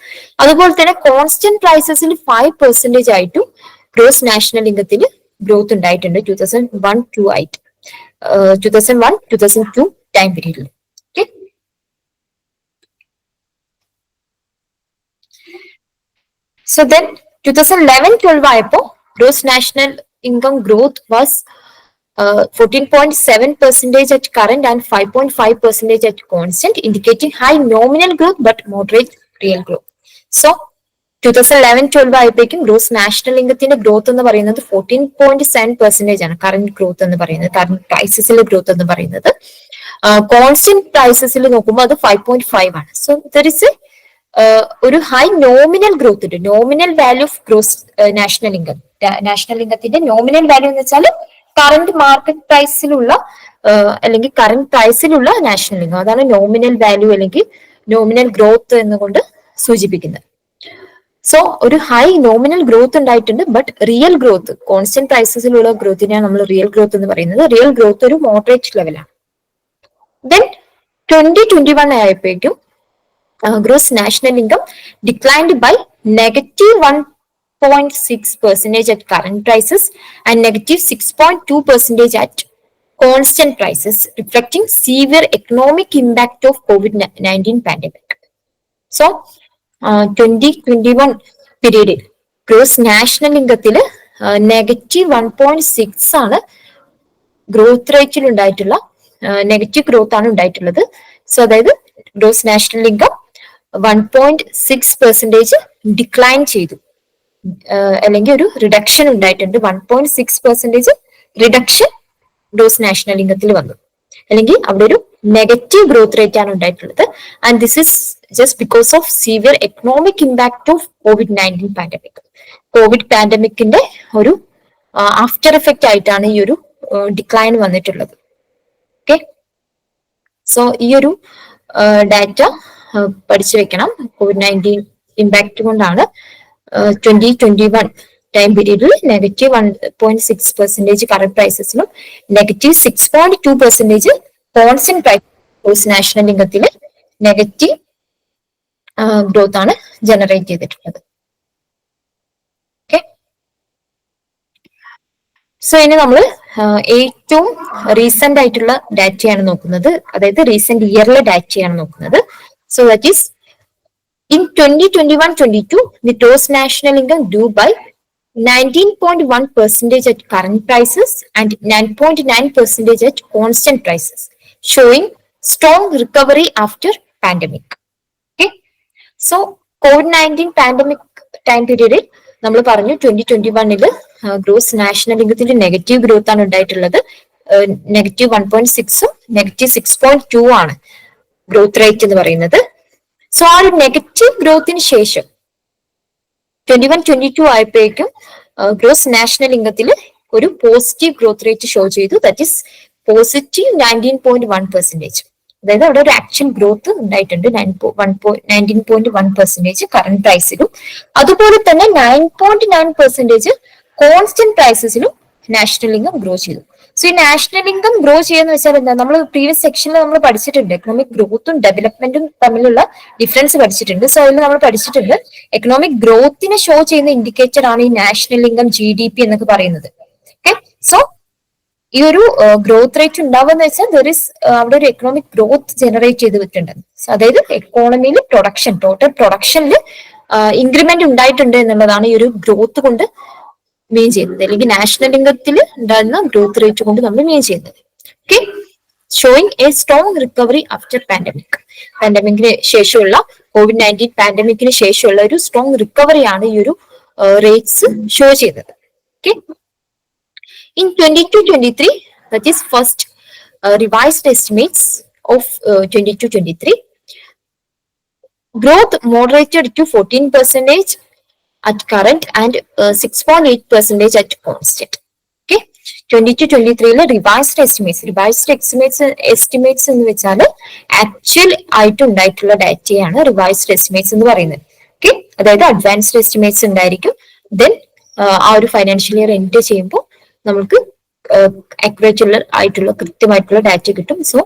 അതുപോലെ തന്നെ കോൺസ്റ്റന്റ് പ്രൈസസിൽ 5% ആയിട്ടും ഗ്രോസ് നാഷണൽ ഇൻകത്തിൽ ഗ്രോത്ത് ഉണ്ടായിട്ടുണ്ട് 2001-2 ആയിട്ട്, 2001-2002 ടൈം പീരീഡിൽ. So then 2011-12 ആയപ്പോ gross national income growth was 14.7% at current and 5.5% at constant, indicating high nominal growth but moderate real growth. So 2011-12 ആയപ്പോഴേക്കും ഗ്രോസ് നാഷണൽ ഇൻകത്തിന്റെ ഗ്രോത്ത് എന്ന് പറയുന്നത് 14.7% ആണ്. കറന്റ് ഗ്രോത്ത് എന്ന് പറയുന്നത്, കറന്റ് പ്രൈസസിലെ ഗ്രോത്ത് എന്ന് പറയുന്നത്. കോൺസ്റ്റന്റ് പ്രൈസസിൽ നോക്കുമ്പോൾ അത് 5.5 ആണ്. സോ ദർ ഇസ് ഒരു ഹൈ നോമിനൽ ഗ്രോത്ത് ഉണ്ട്. Nominal value of gross national income, national ഇൻകത്തിന്റെ നോമിനൽ വാല്യൂ എന്ന് വെച്ചാൽ കറന്റ് മാർക്കറ്റ് പ്രൈസിലുള്ള അല്ലെങ്കിൽ കറന്റ് പ്രൈസിലുള്ള നാഷണൽ ഇൻകം, അതാണ് നോമിനൽ വാല്യൂ അല്ലെങ്കിൽ നോമിനൽ ഗ്രോത്ത് എന്നുകൊണ്ട് സൂചിപ്പിക്കുന്നത്. സോ ഒരു ഹൈ നോമിനൽ ഗ്രോത്ത് ഉണ്ടായിട്ടുണ്ട്, ബട്ട് റിയൽ ഗ്രോത്ത്, കോൺസ്റ്റന്റ് പ്രൈസസിലുള്ള ഗ്രോത്തിനെയാണ് നമ്മൾ റിയൽ ഗ്രോത്ത് എന്ന് പറയുന്നത്. റിയൽ ഗ്രോത്ത് ഒരു മോഡറേറ്റ് ലെവലാണ്. ദെൻ 2021 ആയപ്പോഴേക്കും gross national income declined by -1.6% at current prices and -6.2% at constant prices, reflecting severe economic impact of COVID-19 pandemic. So 2021 period gross national income -1.6 ആണ് ഗ്രോത്ത് റേറ്റിൽ ഉണ്ടായിട്ടുള്ള, നെഗറ്റീവ് ഗ്രോത്ത് ആണ് ഉണ്ടായിട്ടുള്ളത്. സോ അതായത് ഗ്രോസ് നാഷണൽ ഇൻകം 1.6% ഡിക്ലൈൻ ചെയ്തു, അല്ലെങ്കിൽ ഒരു റിഡക്ഷൻ ഉണ്ടായിട്ടുണ്ട്. 1.6% റിഡക്ഷൻ ഗ്രോസ് നാഷണൽ ഇൻകത്തിൽ വന്നു, അല്ലെങ്കിൽ അവിടെ ഒരു നെഗറ്റീവ് ഗ്രോത്ത് റേറ്റ് ആണ് ഉണ്ടായിട്ടുള്ളത്. And this is just because of severe economic impact of COVID-19 pandemic. Covid പാൻഡമിക്കിന്റെ ഒരു ആഫ്റ്റർ എഫക്റ്റ് ആയിട്ടാണ് ഈ ഒരു ഡിക്ലൈൻ വന്നിട്ടുള്ളത്. ഓക്കെ, സോ ഈ ഒരു ഡാറ്റ പഠിച്ചു വെക്കണം. COVID-19 ഇമ്പാക്ട് കൊണ്ടാണ് 2021 ടൈം പീരീഡിൽ -1.6% കറന്റ് പ്രൈസസിലും -6.2% കോൺസ്റ്റന്റ് പ്രൈസ് നാഷണൽ ഇൻകത്തില് നെഗറ്റീവ് ഗ്രോത്ത് ആണ് ജനറേറ്റ് ചെയ്തിട്ടുള്ളത്. ഓക്കെ, സോ ഇനി നമ്മൾ ഏറ്റവും റീസെന്റ് ആയിട്ടുള്ള ഡാറ്റയാണ് നോക്കുന്നത്, അതായത് റീസെന്റ് ഇയറിലെ ഡാറ്റയാണ് നോക്കുന്നത്. So that is in 2021-22 the gross national income grew by 19.1% at current prices and 9.9% at constant prices, showing strong recovery after pandemic. Okay, so COVID-19 pandemic time period നമ്മൾ പറഞ്ഞു 2021 ഗ്രോസ് നാഷണൽ ഇൻകത്തിന്റെ നെഗറ്റീവ് ഗ്രോത്ത് ആണ് ഉണ്ടായിട്ടുള്ളത്. -1.6ഉം -6.2 ആണ് ഗ്രോത്ത് റേറ്റ് എന്ന് പറയുന്നത്. സോ ആ ഒരു നെഗറ്റീവ് ഗ്രോത്തിന് ശേഷം 21-22 ആയപ്പോഴേക്കും ഗ്രോസ് നാഷണൽ ഇൻകത്തിൽ ഒരു പോസിറ്റീവ് ഗ്രോത്ത് റേറ്റ് ഷോ ചെയ്തു. That is positive 19.1%. അതായത് അവിടെ ഒരു ആക്ച്വൽ ഗ്രോത്ത് ഉണ്ടായിട്ടുണ്ട് 19.1% കറന്റ് പ്രൈസിലും, അതുപോലെ തന്നെ 9.9% കോൺസ്റ്റന്റ് പ്രൈസസിലും നാഷണൽ ഇൻകം ഗ്രോ ചെയ്തു. സോ ഈ നാഷണൽ ഇൻകം ഗ്രോ ചെയ്യാന്ന് വെച്ചാൽ എന്താ, നമ്മൾ പ്രീവിയസ് സെക്ഷനിൽ നമ്മൾ പഠിച്ചിട്ടുണ്ട്, എക്കണോമിക് ഗ്രോത്തും ഡെവലപ്മെന്റും തമ്മിലുള്ള ഡിഫറൻസ് പഠിച്ചിട്ടുണ്ട്. സോ അതിൽ നമ്മൾ പഠിച്ചിട്ടുണ്ട് എക്കണോമിക് ഗ്രോത്തിനെ ഷോ ചെയ്യുന്ന ഇൻഡിക്കേറ്റർ ആണ് ഈ നാഷണൽ ഇൻകം, GDP എന്നൊക്കെ പറയുന്നത്. ഓക്കെ, സോ ഈ ഒരു ഗ്രോത്ത് റേറ്റ് ഉണ്ടാവുക വെച്ചാൽ അവിടെ ഒരു എക്കണോമിക് ഗ്രോത്ത് ജനറേറ്റ് ചെയ്ത് വെച്ചിട്ടുണ്ട്. അതായത് എക്കോണമിയിൽ പ്രൊഡക്ഷൻ, ടോട്ടൽ പ്രൊഡക്ഷനിൽ ഇൻക്രിമെന്റ് ഉണ്ടായിട്ടുണ്ട് എന്നുള്ളതാണ് ഈ ഒരു ഗ്രോത്ത് കൊണ്ട് മീൻ ചെയ്യുന്നത്, അല്ലെങ്കിൽ നാഷണൽ ഇൻകത്തിൽ ഉണ്ടാകുന്ന ഗ്രോത്ത് റേറ്റ് കൊണ്ട് നമ്മൾ മീൻ ചെയ്യുന്നത്. Okay, showing a strong recovery after pandemic. പാൻഡമിക്കിന് ശേഷമുള്ള COVID-19 പാൻഡമിക്കിന് ശേഷമുള്ള ഒരു സ്ട്രോങ് റിക്കവറിയാണ് ഈ ഒരു റേറ്റ്സ് ഷോ ചെയ്തത്. Okay, in 22-23, that is first revised estimates of 22-23, growth moderated to 14% at current and 6.8% at constant. Okay, 22-23 revised estimates എന്ന് വെച്ചാൽ ആക്ച്വൽ ആയിട്ട് ഉണ്ടായിട്ടുള്ള ഡാറ്റയാണ് റിവൈസ്ഡ് എസ്റ്റിമേറ്റ്സ് എന്ന് പറയുന്നത്. ഓക്കെ, അതായത് അഡ്വാൻസ്ഡ് എസ്റ്റിമേറ്റ്സ് ഉണ്ടായിരിക്കും. ദെൻ ആ ഒരു ഫൈനാൻഷ്യൽ ഇയർ എൻഡ് ചെയ്യുമ്പോൾ നമുക്ക് അക്യുറേറ്റ് ആയിട്ടുള്ള കൃത്യമായിട്ടുള്ള ഡാറ്റ കിട്ടും. So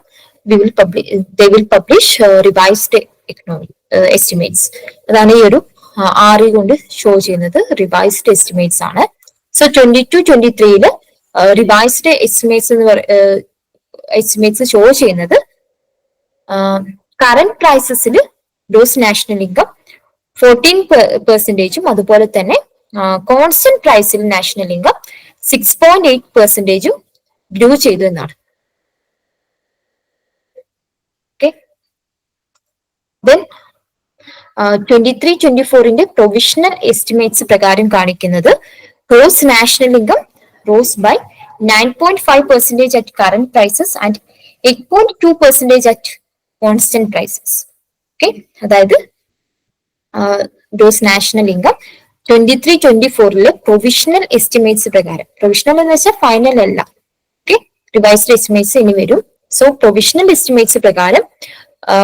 they will publish revised economic estimates. അതാണ് ഈ ഒരു RE കൊണ്ട് ഷോ ചെയ്യുന്നത് റിവൈസ്ഡ് എസ്റ്റിമേറ്റ്സ് ആണ്. സോ 22-23 റിവൈസ്ഡ് എസ്റ്റിമേറ്റ്സ് ഷോ ചെയ്യുന്നത് കറന്റ് പ്രൈസസിൽ ഗ്രോസ് നാഷണൽ ഇൻകം 14%, അതുപോലെ തന്നെ കോൺസ്റ്റന്റ് പ്രൈസിൽ നാഷണൽ ഇൻകം 6.8% ഗ്രോ ചെയ്തു എന്നാണ്. ഓക്കെ, ദെൻ 23-24 പ്രൊവിഷണൽ എസ്റ്റിമേറ്റ്സ് പ്രകാരം കാണിക്കുന്നത് gross national income rose by 9.5% at current prices and 8.2% at constant prices. Okay, അതായത് gross national income 23-24 provisional estimates പ്രകാരം, പ്രൊവിഷണൽ എന്ന് വെച്ചാൽ ഫൈനൽ അല്ല, ഓക്കെ, റിവൈസ്ഡ് എസ്റ്റിമേറ്റ്സ് ഇനി വരും. സോ പ്രൊവിഷണൽ എസ്റ്റിമേറ്റ്സ് പ്രകാരം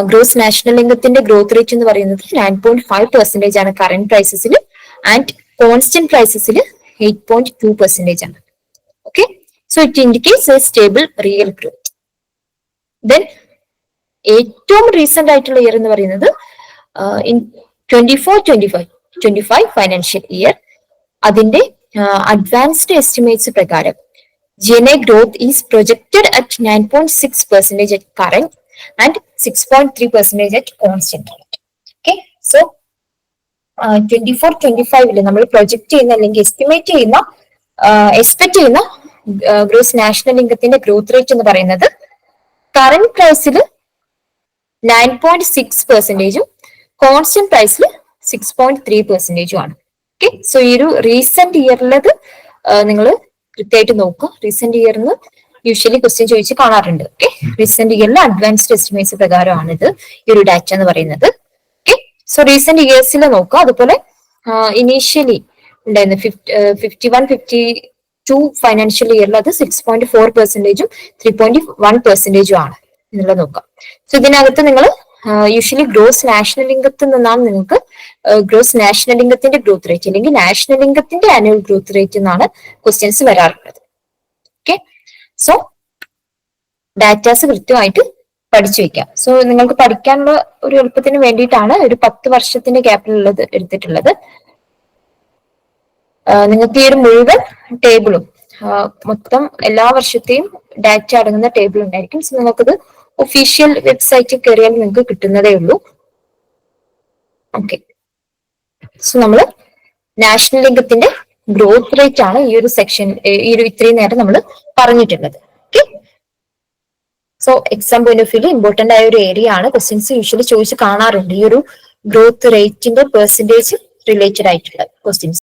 ഗ്രോസ് നാഷണൽ ഇൻകത്തിന്റെ ഗ്രോത്ത് റേറ്റ് എന്ന് പറയുന്നത് 9.5% ആണ് കറന്റ് പ്രൈസസിൽ, ആൻഡ് കോൺസ്റ്റന്റ് പ്രൈസസിൽ 8.2% ആണ്. Okay, so it indicates a stable real growth. Then ഏറ്റവും റീസെന്റ് ആയിട്ടുള്ള ഇയർ എന്ന് പറയുന്നത് ഇൻ 24-25 ഫൈനാൻഷ്യൽ ഇയർ, അതിന്റെ അഡ്വാൻസ്ഡ് എസ്റ്റിമേറ്റ്സ് പ്രകാരം GNA growth is projected at 9.6% at current and 6.3% at constant rate. Okay, so 24-25 നമ്മൾ പ്രൊജക്ട് ചെയ്യുന്ന അല്ലെങ്കിൽ എക്സ്പെക്ട് ചെയ്യുന്ന ഗ്രോസ് നാഷണൽ ഇൻകത്തിന്റെ ഗ്രോത്ത് റേറ്റ് എന്ന് പറയുന്നത് കറന്റ് പ്രൈസിൽ 9.6%, കോൺസ്റ്റന്റ് പ്രൈസിൽ 6.3% ആണ്. ഓക്കെ, സോ ഈ ഒരു റീസെന്റ് ഇയറിലത് നിങ്ങൾ കൃത്യമായിട്ട് നോക്കുക. റീസെന്റ് ഇയറിന് യൂഷ്വലി ക്വസ്റ്റ്യൻ ചോദിച്ച് കാണാറുണ്ട്. ഓക്കെ, റീസെന്റ് ഇയറിലെ അഡ്വാൻസ്ഡ് എസ്റ്റിമേറ്റ്സ് പ്രകാരമാണ് ഇത് ഈ ഒരു ഡാറ്റ എന്ന് പറയുന്നത്. ഓക്കെ, സോ റീസെന്റ് ഇയേഴ്സിൽ നോക്കുക. അതുപോലെ ഇനീഷ്യലി ഉണ്ടായിരുന്നു 51-52 ഫൈനാൻഷ്യൽ ഇയറിൽ അത് 6.4%, 3.1% ആണ് എന്നുള്ളത് നോക്കാം. സോ ഇതിനകത്ത് നിങ്ങൾ യൂഷ്വലി ഗ്രോസ് നാഷണൽ ഇൻകത്തിൽ നിന്നാണ് നിങ്ങൾക്ക് ഗ്രോസ് നാഷണൽ ഇൻകത്തിന്റെ ഗ്രോത്ത് റേറ്റ് അല്ലെങ്കിൽ നാഷണൽ ഇൻകത്തിന്റെ ആനുവൽ ഗ്രോത്ത് റേറ്റ് എന്നാണ് ക്വസ്റ്റ്യൻസ് വരാറുള്ളത്. ഓക്കെ, സോ ഡാറ്റാസ് കൃത്യമായിട്ട് പഠിച്ചു വെക്കാം. സോ നിങ്ങൾക്ക് പഠിക്കാനുള്ള ഒരു എളുപ്പത്തിന് വേണ്ടിയിട്ടാണ് ഒരു 10 വർഷത്തിന്റെ ഗ്യാപ്പിലുള്ളത് എടുത്തിട്ടുള്ളത്. നിങ്ങൾക്ക് ഈ ഒരു മുഴുവൻ ടേബിളും മൊത്തം എല്ലാ വർഷത്തെയും ഡാറ്റ അടങ്ങുന്ന ടേബിൾ ഉണ്ടായിരിക്കും. സോ നിങ്ങൾക്കത് ഒഫീഷ്യൽ വെബ്സൈറ്റിൽ കയറിയാൽ നിങ്ങൾക്ക് കിട്ടുന്നതേ ഉള്ളൂ. ഓക്കെ, സോ നമ്മൾ നാഷണൽ ഇൻകത്തിന്റെ ഗ്രോത്ത് റേറ്റ് ആണ് ഈ ഒരു സെക്ഷൻ, ഈ ഒരു ഇത്രയും നേരം നമ്മൾ പറഞ്ഞിട്ടുള്ളത്. Okay, so exam point of view important ആയ ഒരു ഏരിയ ആണ്. ക്വസ്റ്റ്യൻസ് യൂഷ്വലി ചോദിച്ച് കാണാറുണ്ട് ഈ ഒരു ഗ്രോത്ത് റേറ്റിന്റെ പെർസെന്റേജ് റിലേറ്റഡ് ആയിട്ടുള്ള ക്വസ്റ്റ്യൻസ്.